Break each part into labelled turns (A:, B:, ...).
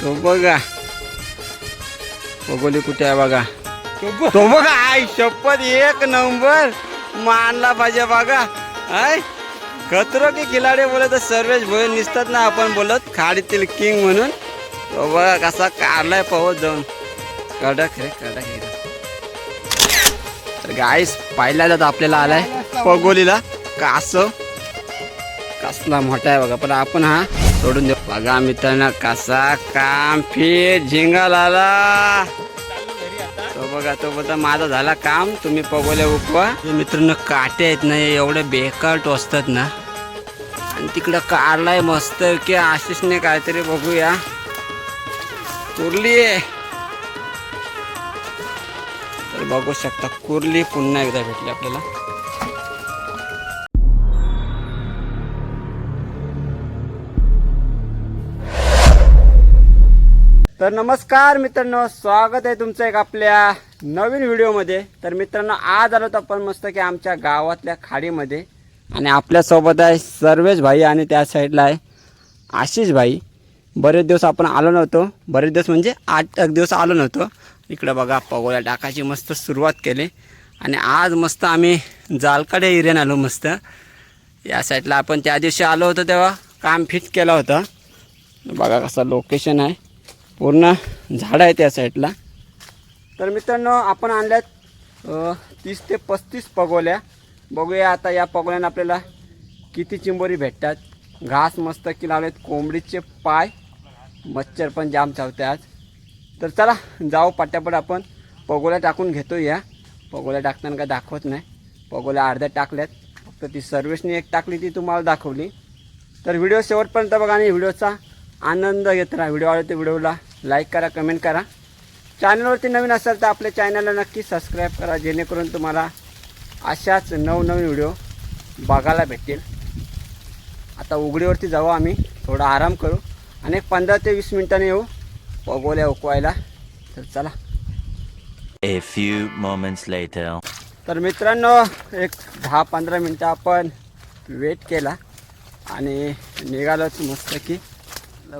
A: तो बघा पगोली कुठे आहे बघा. तो बघा आई शपथ एक नंबर मानला पाहिजे बघा. आय खतरो की खिलाडी बोलत सर्वेश भोय निसतात ना आपण बोलत खाडीतील किंग म्हणून. तो बघा कसा काढलाय पवत जाऊन कडक रे कडक रे. तर गाईस पहिल्यांदाच आपल्याला आलाय पगोलीला कासव. कसला मोठा आहे बघा पण आपण हा सोडून देऊ. बघा मित्रांनो कसा काम फिट झिंगाला आला. तो बघा तो बोलता माझा झाला काम तुम्ही पगोल्या उपवा. मित्रांनो काटे आहेत ना एवढे बेकार टोचतात ना. आणि तिकडं काढलाय मस्त की आशिषने काहीतरी बघूया. कुर्ली आहे तर बघू शकता कुर्ली पुन्हा एकदा भेटली आपल्याला. तर नमस्कार मित्रांनो स्वागत आहे तुमचं एक आपल्या नवीन व्हिडिओमध्ये. तर मित्रांनो आज आलो तर आपण मस्त की आमच्या गावातल्या खाडीमध्ये आणि आपल्यासोबत आहे सर्वेश भाई आणि त्या साईडला आहे आशिष भाई. बरेच दिवस आपण आलो नव्हतो. बरेच दिवस म्हणजे 8 दिवस आलो नव्हतो. इकडं बघा पगोल्या टाकायची मस्त सुरुवात केली आणि आज मस्त आम्ही जालकडे एरियान आलो. मस्त या साईडला आपण त्या दिवशी आलो होतो तेव्हा काम फिट केलं होतं. बघा कसं लोकेशन आहे पूर्ण झाडं आहे त्या साईडला. तर मित्रांनो आपण आणल्यात 30 ते 35 पगोल्या. बघूया आता या पगोल्यांना आपल्याला किती चिंबोरी भेटतात. घास मस्त की लावलेत कोंबडीचे पाय. मच्छर पण जाम चावते आज. तर चला जाऊ पट्ट्यापट आपण पगोल्या टाकून घेतो. या पगोल्या टाकताना काय दाखवत नाही. पगोल्या अर्ध्या टाकल्यात फक्त ती सर्वेशने एक टाकली ती तुम्हाला दाखवली. तर व्हिडिओ शेवटपर्यंत बघा आणि व्हिडिओचा आनंद घेत राहा. व्हिडिओ आवडते व्हिडिओला लाईक करा कमेंट करा. चॅनलवरती नवीन असाल तर आपल्या चॅनलला नक्की सबस्क्राईब करा जेणेकरून तुम्हाला अशाच नवनवीन व्हिडिओ बघायला भेटतील. आता उघडीवरती जाऊ आम्ही थोडा आराम करू आणि 15 ते 20 मिनिटांनी येऊ पगोल्या उकवायला. तर चला.
B: A few moments later.
A: तर मित्रांनो एक 10-15 मिनटं आपण वेट केला आणि निघालोच मस्त की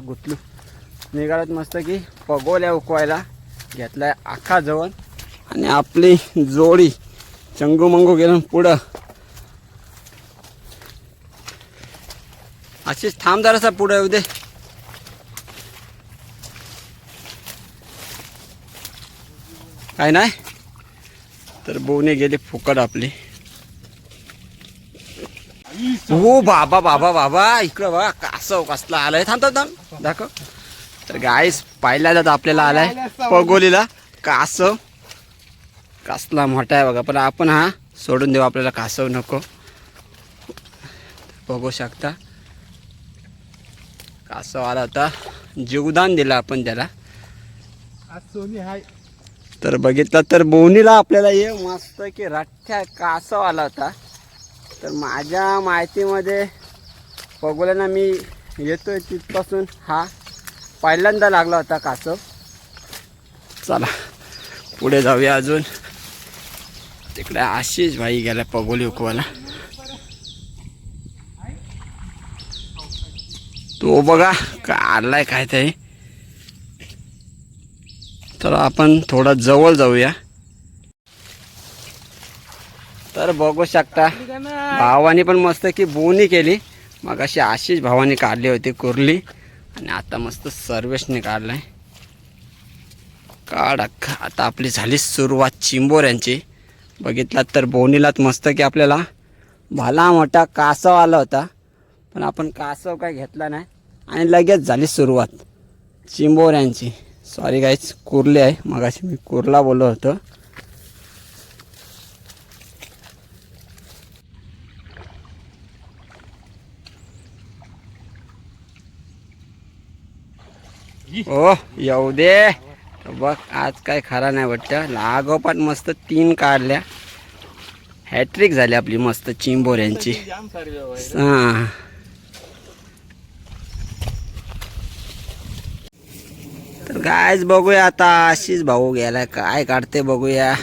A: गुतलू. निघालोच मस्त की पगोल्या उकवायला घेतलाय आखा जवळ आणि आपली जोडी चंगू मंगू गेलो पुढं. अशीच थांब जरासा पुढं येऊ दे. काय नाही तर बोने गेली फुकट आपली. हो बाबा बाबा बाबा इकडं बघा कासव कसला आलाय. थांब थांब थांब दाखव. तर गाईस पहिल्यांदाच आपल्याला आलाय पगोलीला कासव. कसला मोठा आहे बघा पण आपण हा सोडून देऊ. आपल्याला कासव नको. बघू शकता कासव आला होता. जीवदान दिलं आपण त्याला. तर बघितलं तर बोनीला आपल्याला हे मस्त की रठ्ठ्या कासव आला होता. तर माझ्या माहितीमध्ये पगोल्यांना मी येतोय तिथपासून हा पहिल्यांदा लागला होता कासव. चला पुढे जाऊया अजून. तिकडे आशिष भाई गेला पगोली उकवायला. तो बघा काढलाय काय ते. तर आपण थोडा जवळ जाऊया. तर बघू शकता भावानी पण मस्त की बोनी केली. मग अशी आशिष भावानी काढली होती कुर्ली आणि आता मस्त सर्वेशने काढलाय. काढ आता आपली झाली सुरुवात चिंबोऱ्यांची. बघितलात तर बोनीलात मस्त की आपल्याला भला मोठा कासव आला होता पण आपण कासव काय घेतला नाही आणि लगेच झाली सुरुवात चिंबोऱ्यांची. सॉरी गाईज कुर्ली आहे. मगाशी मी कुर्ला बोललो होतो. ओ येऊ दे. बघ आज काय खरा नाही वाटतं. लागोपाठ मस्त 3 काढल्या. हॅट्रिक झाली आपली मस्त चिंबोऱ्यांची. हां तर गायच बघूया आता आशिष भाऊ गेलाय काय काढते बघूया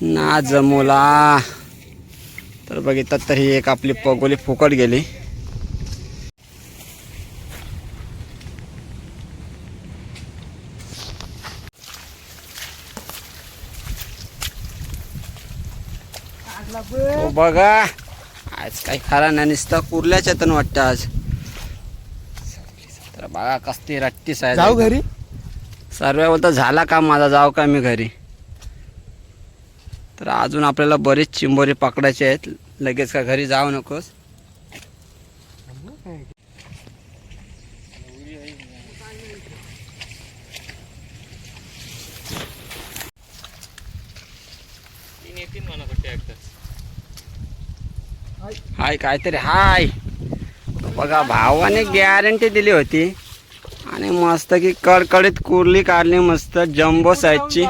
A: ना जमोला. तर बघितलं तर ही एक आपली पगोली फुकट गेली. हो बघा आज काही खरा नाही नुसतं कुर्ल्याच्या तण वाटतं आज. तर बघा कसली रट्टी साहेब
C: जाऊ घरी.
A: सर्व बोलता झाला का माझा जाऊ का मी घरी. तर अजून आपल्याला बरेच चिंबोरी पकडायचे आहेत. लगेच का घरी जाऊ नकोस. हाय काहीतरी हाय. बघा भावाने गॅरंटी दिली होती आणि मस्त की कडकडीत कुर्ली काढली मस्त जम्बो साईजची.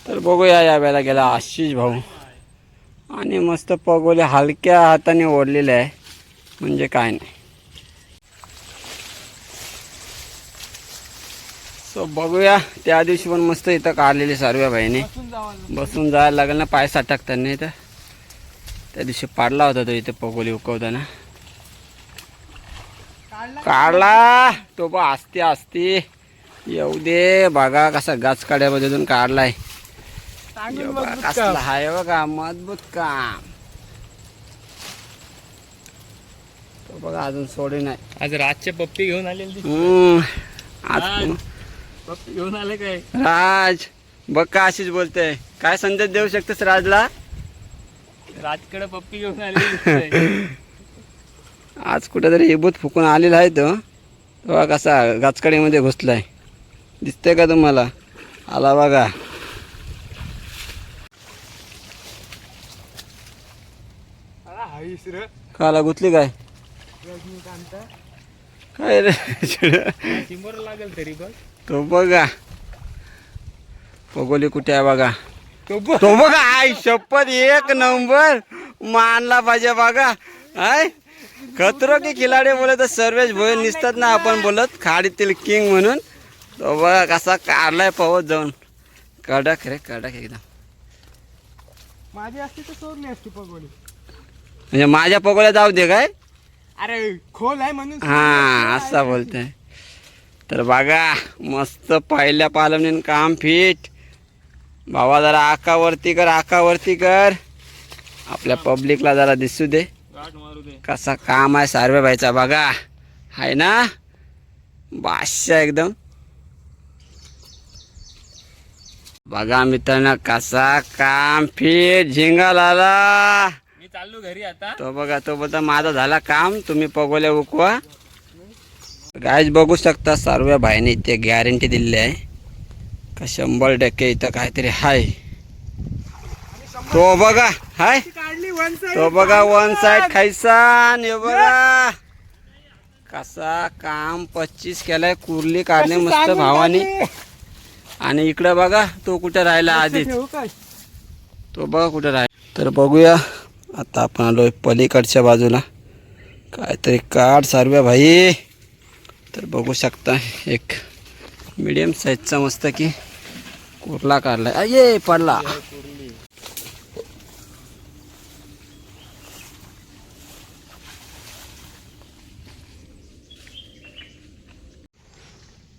A: तर बघूया या वेळेला गेला आशिष भाऊ आणि मस्त पगोले हलक्या हाताने ओढलेले आहे म्हणजे काय नाही. सो बघूया त्या दिवशी पण मस्त इथं काढलेली सर्व भाईने बसून जायला लागेल ना पाय साठकताना. इथं त्या दिवशी पाडला होता तो इथे पगोली उकवताना काढला तो बा असते असते येऊ दे. बघा कसा गाच काढ्यामधून काढलाय. कसला हाय बघा मजबूत काम. तो बघा अजून सोडे नाही.
C: आज रातचे पप्पी घेऊन आलेली.
A: आज
C: पप्पी घेऊन आले काय
A: राज बघ का अशीच बोलते. काय संदेश देऊ शकतोस राजला.
C: राजकडे पप्पी घेऊन आलेली.
A: आज कुठेतरी हिबूत फुकून आलेला आहे तो. तेव्हा कसा गाचकडीमध्ये घुसलाय दिसतंय का तुम्हाला. आला बघा. काला गुतली काय काय रे
C: लागेल तरी बघ.
A: तो बघा पगोली कुठे आहे बघा. तो बघा आई शपथ एक नंबर मानला पाहिजे बघा. आय खतरो की खिलाडी बोलत सर्वेश भोय निसतात ना आपण बोलत खाडीतील किंग म्हणून. तो बघा कसा काढलाय पवत जाऊन. कडक रे कडक एकदम.
C: माझी असती तर सोडली असती पगोली.
A: म्हणजे माझ्या पगोल्या जाऊ दे काय.
C: अरे खोल आहे म्हणून.
A: हा असा बोलतोय. तर बघा मस्त पहिल्या पालवणीन काम फिट. भावा जरा आकावरती कर आकावरती कर. आपल्या पब्लिकला जरा दिसू दे कसा काम आहे सार्वे भाईचा. बघा आहे ना बादशाह एकदम. बघा मित्रांनो कसा काम फिट झिंगा लाला.
C: मी चाललो घरी आता.
A: तो बघा तो बोलता माझा झाला काम तुम्ही पगोल्या उकवा. गायच बघू शकता सर्व भाईने इथे गॅरंटी दिलेली आहे का 100% इथं काहीतरी हाय. तो बघा हाय. तो बघा वन साइड खायसान. हे बघा कसा काम 25 केलाय कुर्ली काढणे मस्त भावाने. आणि इकडं बघा तो कुठे राहिला आधीच. तो बघा कुठे राहिला. तर बघूया आता आपण आलोय पलीकडच्या बाजूला. काहीतरी काढ सर्व भाई. तर बघू शकता एक मीडियम साईजचा मस्त की कुर्ला काढलाय. अये पडला.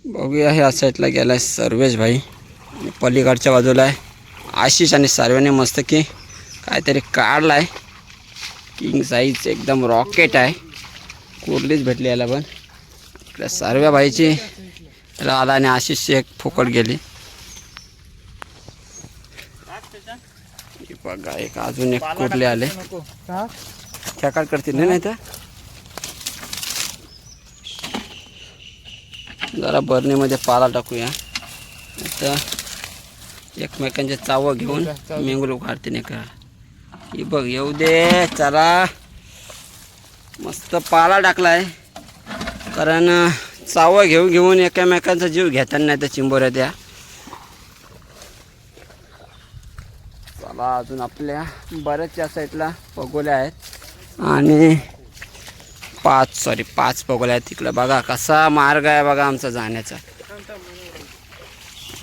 A: बघूया ह्या साईडला गेलाय सर्वेश भाई. आणि पलीकडच्या बाजूला आहे आशिष आणि सर्वांनी मस्त की काहीतरी काढलाय. किंग साईज एकदम रॉकेट आहे. कुर्लीच भेटली याला पण. इकडे सर्व्या भाईची आला आणि आशिषची एक फुकट गेली. बघा एक अजून एक कुर्ले आले. खेकाड करतील नाही तर जरा बरणीमध्ये पाला टाकूया. आता एकमेकांचे चावं घेऊन मेंगुल काढते नाही का. ही बघ येऊ दे चला. मस्त पाला टाकलाय कारण चावं घेऊन एकमेकांचा जीव घेताना नाही तर चिंबोऱ्या त्या. चला अजून आपल्या बऱ्याचशा साईडला पगोल्या आहेत आणि 5 पगोल्या आहेत. तिकडे बघा कसा मार्ग आहे बघा आमचा जाण्याचा.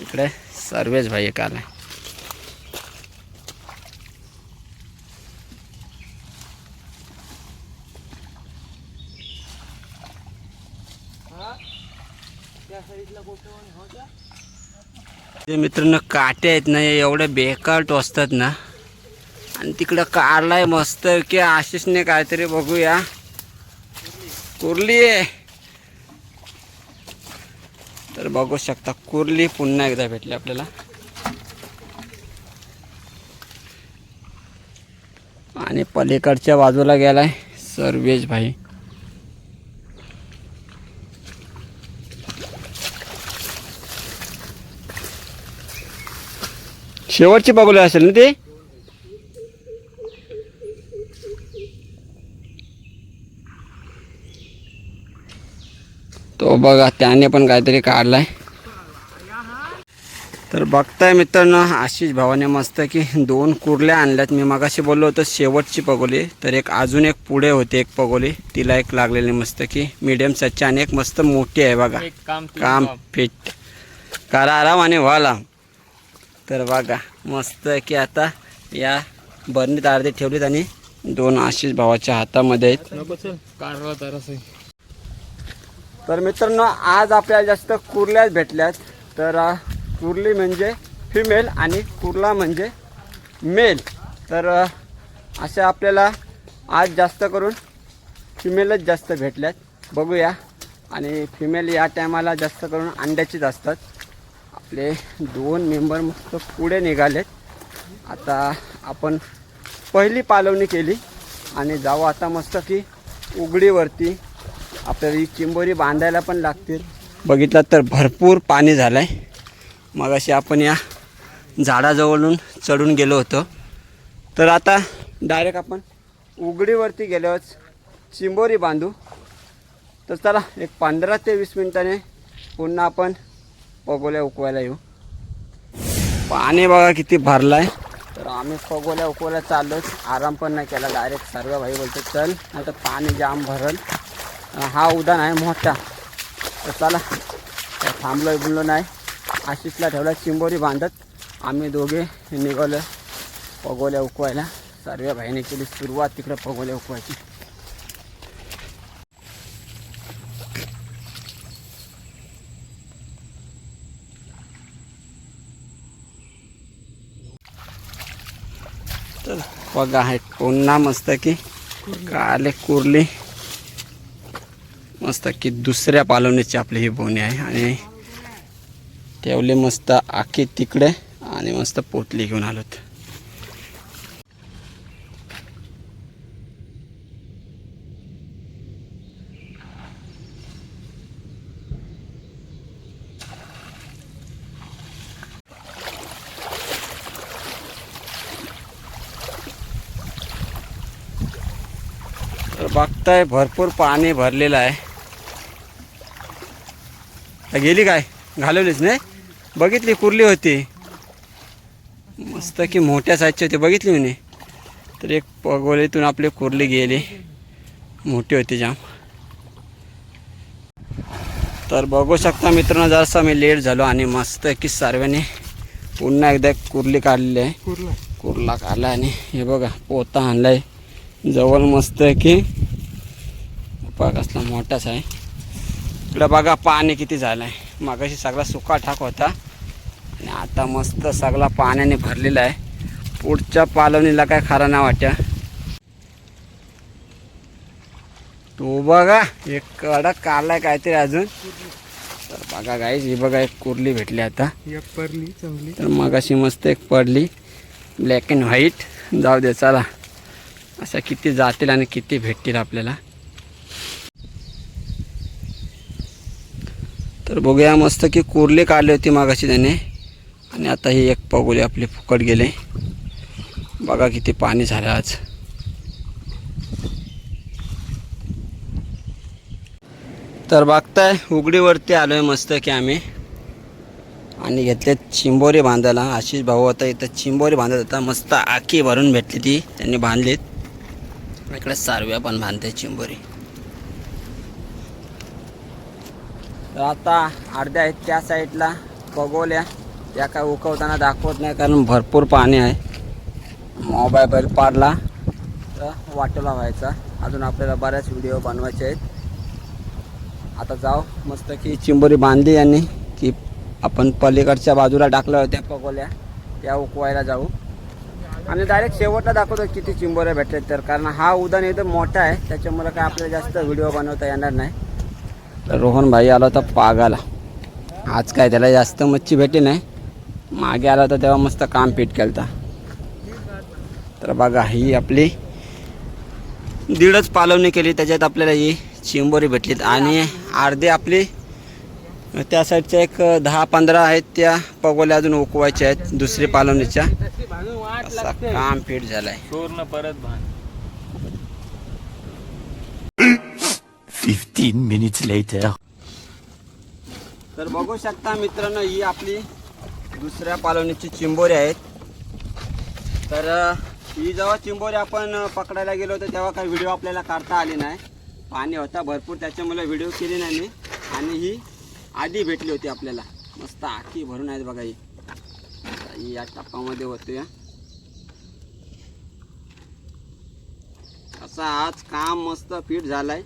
A: इकडे सर्वेश भाई एक आलाय. ते मित्रांनो काटे आहेत ना एवढे बेकार टोचतात ना. आणि तिकडं काढलाय मस्त की आशिषने काहीतरी बघूया. कुर्ली आहे तर बघू शकता कुर्ली पुन्हा एकदा भेटली आपल्याला. आणि पलीकडच्या बाजूला गेलाय सर्वेश भाई. शेवटची बघूया असेल ना ते. तो बघा त्याने पण काहीतरी काढलाय. तर बघताय मित्रांनो आशिष भावाने मस्त की 2 कुर्ल्या आणल्यात. मी मगाशी बोललो होतो शेवटची पगोली, तर एक अजून एक पुढे होते एक पगोली, तिला एक लागलेली मस्त की मीडियम साईजची आणि एक मस्त मोठी आहे बघा. काम फिट करा आराम आणि व्हाला. तर बघा मस्त की आता या बरणीत अर्धी ठेवलीत आणि 2 आशिष भावाच्या हातामध्ये आहेत. तर मित्रांनो आज आपल्याला जास्त कुर्ल्याच भेटल्यात. तर कुर्ली म्हणजे फिमेल आणि कुर्ला म्हणजे मेल. तर असे आपल्याला आज जास्त करून फिमेलच जास्त भेटल्यात. बघूया. आणि फिमेल या टायमाला जास्त करून अंड्याचीच असतात. आपले 2 मेंबर मस्त पुढे निघालेत. आता आपण पहिली पालवणी केली आणि जाऊ आता मस्त की उघडीवरती. आपल्याला ही चिंबोरी बांधायला पण लागतील. बघितलं तर भरपूर पाणी झालं आहे. मग अशी आपण या झाडाजवळून चढून गेलो होतो. तर आता डायरेक्ट आपण उघडीवरती गेल्यावर चिंबोरी बांधू. तर चला एक 15 ते 20 मिनिटाने पुन्हा आपण पगोल्या उकवायला येऊ. पाणी बघा किती भरलं आहे. तर आम्ही पगोल्या उकवायला चाललोच. आराम पण नाही केला. डायरेक्ट सर्व भाई बोलतो चल नाही तर पाणी जाम भरल. हा उद्यान आहे मोठा. तर चला थांबलो बोललो नाही. आशिषला ठेवला चिंबोरी बांधत. आम्ही दोघे निघालो पगोल्या उकवायला. सर्व भाईने केली सुरुवात तिकडे पगोल्या उकवायची. तर बघा आहे पुन्हा मस्त की काले कुर्ली मस्त की दुसऱ्या पालवणीची आपली ही बोनी आहे. आणि ठेवले मस्त आखी तिकडे आणि मस्त पोटली घेऊन आलोत. तर बघताय भरपूर पाणी भरलेलं आहे. गेली काय घालवलीच नाही. बघितली कुर्ली होती मस्त की मोठ्या साईजची होती बघितली मी. तर एक पगोलीतून आपली कुर्ली गेली. मोठी होती जाम. तर बघू शकता मित्रांनो जरासा मी लेट झालो आणि मस्त की सर्वांनी पुन्हा एकदा कुर्ली काढलेली आहे. कुर्ला काढला आणि हे बघा पोता आणलाय जवळ मस्त की बघा कसला मोठाच आहे. इकडं बघा पाणी किती झालं आहे. मागाशी सगळा सुका ठाक होता आणि आता मस्त सगळा पाण्याने भरलेला आहे. पुढच्या पालवणीला काय खरा नाही वाटतं. तो बघा एक कडक काढलाय काहीतरी अजून. तर बघा गाईज ही बघा एक कुर्ली भेटली आता.
C: एक पडली चांगली.
A: तर मगाशी मस्त एक पडली ब्लॅक अँड व्हाईट. जाऊ दे चला अशा किती जातील आणि किती भेटतील आपल्याला. तर बघूया मस्त की कुर्ली काढली होती मागाशी त्याने आणि आता ही एक पगोली आपली फुकट गेले. बघा किती पाणी झालं आज. तर बघताय उघडीवरती आलो आहे मस्त की आम्ही आणि घेतले चिंबोरी बांधायला. आशिष भाऊ होता इथं चिंबोरी बांधत होता. मस्त आखी भरून भेटली ती त्यांनी बांधलीत. इकडे सारव्या पण बांधते चिंबोरी. तर आता अर्ध्या आहेत त्या साईडला पगोल्या. त्या काय उकवताना दाखवत नाही कारण भरपूर पाणी आहे. मोबाईल पाडला तर वाटेला व्हायचा. अजून आपल्याला बऱ्याच व्हिडिओ बनवायचे आहेत. आता जाऊ मस्त की चिंबोरी बांधली आणि की आपण पलीकडच्या बाजूला टाकल्या होत्या पकोल्या त्या उकवायला जाऊ आणि डायरेक्ट शेवटला दाखवतो किती चिंबोऱ्या भेटतात तर, कारण हा उद्यान एकदम मोठा आहे त्याच्यामुळे काय आपल्याला जास्त व्हिडिओ बनवता येणार नाही. तर रोहन भाई आला होता पागाला. आज काय त्याला जास्त मच्छी भेटली नाही, मागे आला होता तेव्हा मस्त काम पीठ केलं. तर बघा ही आपली 1.5 पालवणी केली, त्याच्यात आपल्याला ही चिंबोरी भेटलीत आणि अर्धे आपली त्या साईडच्या एक 10-15 आहेत त्या पगोल्या अजून उकवायच्या आहेत दुसरी पालवणीच्या. असा काम पीठ झालाय
C: पूर्ण परत भान.
B: 15 minutes later.
A: तर बघू शकता मित्रांनो ही आपली दुसऱ्या पालवणीची चिंबोरी आहेत. तर ही जेव्हा चिंबोरी आपण पकडायला गेलो होतो तेव्हा काही व्हिडिओ आपल्याला काढता आली नाही, पाणी होता भरपूर त्याच्यामुळे व्हिडिओ केली नाही मी. आणि ही आधी भेटली होती आपल्याला, मस्त आखी भरून आहेत बघा. ही या टप्प्यामध्ये होते. असा आज काम मस्त फिट झालाय.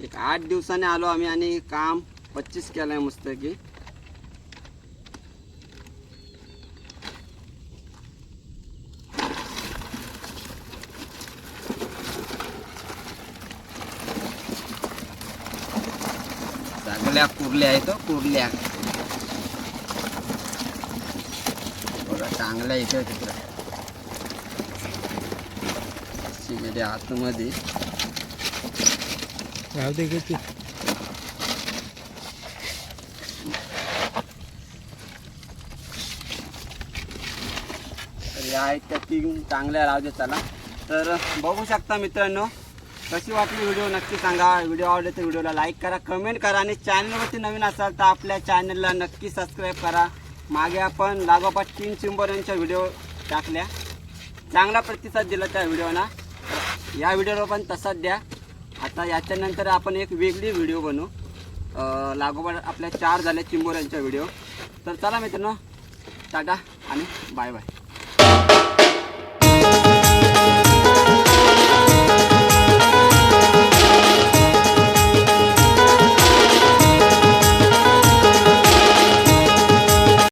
A: एक 8 दिवसाने आलो आम्ही आणि काम 25 केलाय मस्त की. सगळ्या कुर्ल्या आहेत कुर्ल्या बघा, चांगल्या इथे तिकडे शिगडी आतमध्ये.
C: राहू दे की
A: तर या आहेत त्या 3 चांगल्या राहू दे. चला तर बघू शकता मित्रांनो कशी वाटली व्हिडिओ नक्की सांगा. व्हिडिओ आवडले तर व्हिडिओला लाईक करा, कमेंट करा आणि चॅनलवरती नवीन असाल तर आपल्या चॅनलला नक्की सबस्क्राईब करा. मागे आपण लागोपाठ 3 चिंबोऱ्यांच्या व्हिडिओ टाकल्या, चांगला प्रतिसाद दिला त्या व्हिडिओना. या व्हिडिओला पण तसाच द्या. आता याच्यानंतर आपण एक वेगळी व्हिडिओ बनवू, लागोपाठ आपल्या 4 झाल्या चिंबोऱ्यांच्या व्हिडिओ. तर चला मित्रांनो, टाटा आणि बाय बाय.